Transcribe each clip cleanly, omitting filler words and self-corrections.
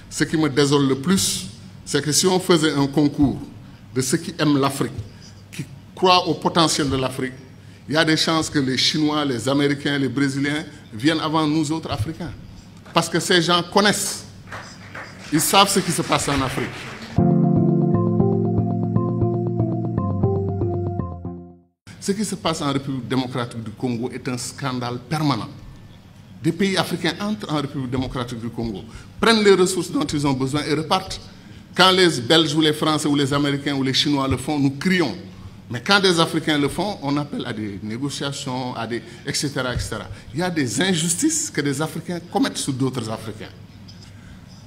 Ce qui me désole le plus, c'est que si on faisait un concours de ceux qui aiment l'Afrique, qui croient au potentiel de l'Afrique, il y a des chances que les Chinois, les Américains, les Brésiliens viennent avant nous autres Africains. Parce que ces gens connaissent, ils savent ce qui se passe en Afrique. Ce qui se passe en République démocratique du Congo est un scandale permanent. Des pays africains entrent en République démocratique du Congo, prennent les ressources dont ils ont besoin et repartent. Quand les Belges ou les Français ou les Américains ou les Chinois le font, nous crions. Mais quand des Africains le font, on appelle à des négociations, etc., etc. Il y a des injustices que des Africains commettent sur d'autres Africains.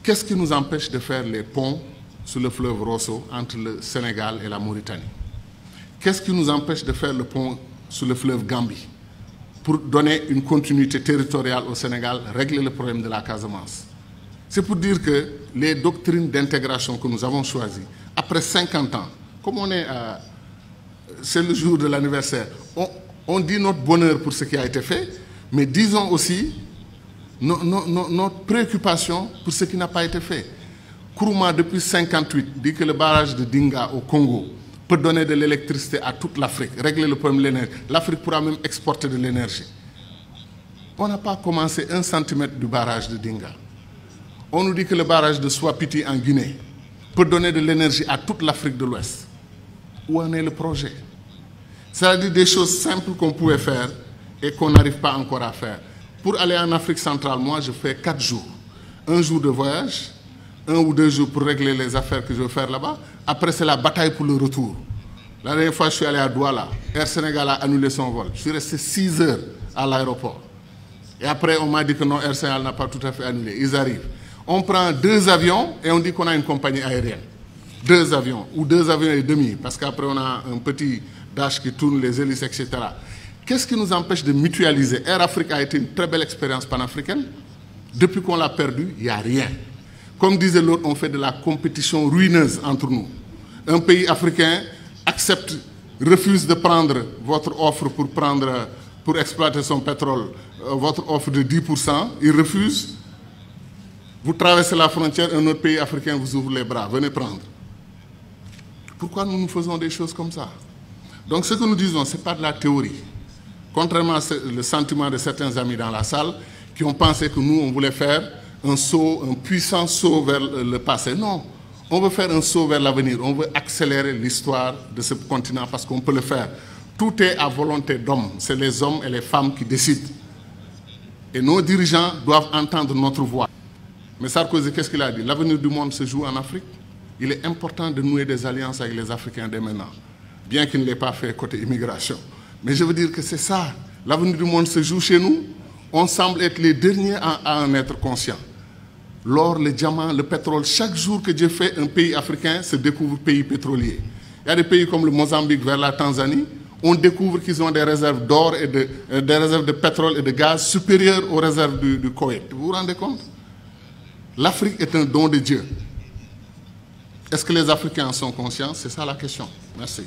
Qu'est-ce qui nous empêche de faire les ponts sur le fleuve Rosso entre le Sénégal et la Mauritanie? Qu'est-ce qui nous empêche de faire le pont sur le fleuve Gambie pour donner une continuité territoriale au Sénégal, régler le problème de la Casamance? C'est pour dire que les doctrines d'intégration que nous avons choisies, après 50 ans, comme on est c'est le jour de l'anniversaire, on dit notre bonheur pour ce qui a été fait, mais disons aussi notre préoccupation pour ce qui n'a pas été fait. Kourouma, depuis 1958, dit que le barrage de Dinga au Congo peut donner de l'électricité à toute l'Afrique, régler le problème de l'énergie. L'Afrique pourra même exporter de l'énergie. On n'a pas commencé 1 centimètre du barrage de Dinga. On nous dit que le barrage de Swapiti en Guinée peut donner de l'énergie à toute l'Afrique de l'Ouest. Où en est le projet? C'est-à-dire des choses simples qu'on pouvait faire et qu'on n'arrive pas encore à faire. Pour aller en Afrique centrale, moi, je fais 4 jours. 1 jour de voyage, 1 ou 2 jours pour régler les affaires que je veux faire là-bas. Après, c'est la bataille pour le retour. La dernière fois, je suis allé à Douala. Air Sénégal a annulé son vol. Je suis resté 6 heures à l'aéroport. Et après, on m'a dit que non, Air Sénégal n'a pas tout à fait annulé. Ils arrivent. On prend 2 avions et on dit qu'on a une compagnie aérienne. 2 avions, ou 2 avions et demi, parce qu'après, on a un petit dash qui tourne, les hélices, etc. Qu'est-ce qui nous empêche de mutualiser? Air Afrique a été une très belle expérience panafricaine. Depuis qu'on l'a perdu, il n'y a rien. Comme disait l'autre, on fait de la compétition ruineuse entre nous. Un pays africain accepte, refuse de prendre votre offre pour exploiter son pétrole, votre offre de 10%, il refuse. Vous traversez la frontière, un autre pays africain vous ouvre les bras, venez prendre. Pourquoi nous faisons des choses comme ça? Donc ce que nous disons, ce n'est pas de la théorie. Contrairement au sentiment de certains amis dans la salle qui ont pensé que nous, on voulait faire un saut, un puissant saut vers le passé. Non, on veut faire un saut vers l'avenir. On veut accélérer l'histoire de ce continent parce qu'on peut le faire. Tout est à volonté d'hommes. C'est les hommes et les femmes qui décident. Et nos dirigeants doivent entendre notre voix. Mais Sarkozy, qu'est-ce qu'il a dit? L'avenir du monde se joue en Afrique. Il est important de nouer des alliances avec les Africains dès maintenant, bien qu'il ne l'ait pas fait côté immigration. Mais je veux dire que c'est ça. L'avenir du monde se joue chez nous. On semble être les derniers à en être conscients. L'or, le diamant, le pétrole, chaque jour que Dieu fait, un pays africain se découvre pays pétrolier. Il y a des pays comme le Mozambique vers la Tanzanie, on découvre qu'ils ont des réserves d'or et des réserves de pétrole et de gaz supérieures aux réserves du Koweït. Vous vous rendez compte? L'Afrique est un don de Dieu. Est-ce que les Africains en sont conscients? C'est ça la question. Merci.